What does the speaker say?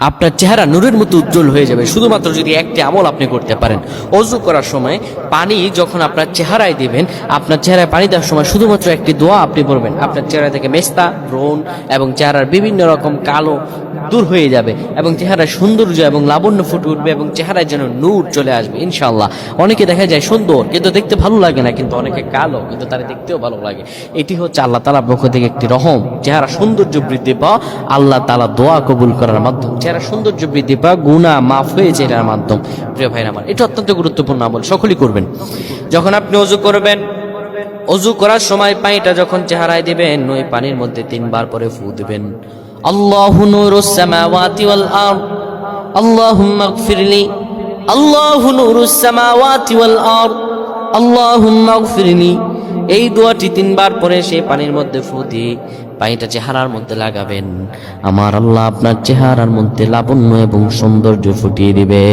আপনার চেহারা নূরের মতো উজ্জ্বল হয়ে যাবে শুধুমাত্র যদি একটি আমল আপনি করতে পারেন। ওযু করার সময় পানি যখন আপনার চেহারায় দিবেন, আপনার চেহারায় পানি দেওয়ার সময় শুধুমাত্র একটি দোয়া আপনি পড়বেন, আপনার চেহারা থেকে মেস্তা, ব্রণ এবং চেহারার বিভিন্ন রকম কালো দূর হয়ে যাবে এবং চেহারায় সৌন্দর্য এবং লাবণ্য ফুটে উঠবে এবং চেহারায় যেন নূর চলে আসবে ইনশাআল্লাহ। অনেকে দেখা যায় সুন্দর কিন্তু দেখতে ভালো লাগে না, কিন্তু অনেকে কালো কিন্তু তারা দেখতেও ভালো লাগে। এটি হচ্ছে আল্লাহ তাআলার পক্ষ থেকে একটি রহম। চেহারা সৌন্দর্য বৃদ্ধি পাওয়া আল্লাহ তাআলা দোয়া কবুল করার মাধ্যম, চেহারা সৌন্দর্য বৃদ্ধি পাওয়া গুনাহ মাফ হয়েছে এটার মাধ্যম। প্রিয় ভাইরা আমার, এটা অত্যন্ত গুরুত্বপূর্ণ আমল, সকলেই করবেন। যখন আপনি ওযু করবেন, ওযু করার সময় পানিটা যখন চেহারায় দিবেন, ওই পানির মধ্যে 3 বার পরে ফু দিবেন। আল্লাহু নূরুস সামাওয়াতি ওয়াল আরদ, আল্লাহুম্মা ইগফিরলি, আল্লাহু নূরুস সামাওয়াতি ওয়াল আরদ, আল্লাহুম্মা ইগফিরলি। এই দোয়াটি 3 বার পরে সেই পানির মধ্যে ফু দিয়ে পানিটা চেহারার মধ্যে লাগাবেন। আমার আল্লাহ আপনার চেহারার মধ্যে লাবণ্য এবং সৌন্দর্য ফুটিয়ে দিবে।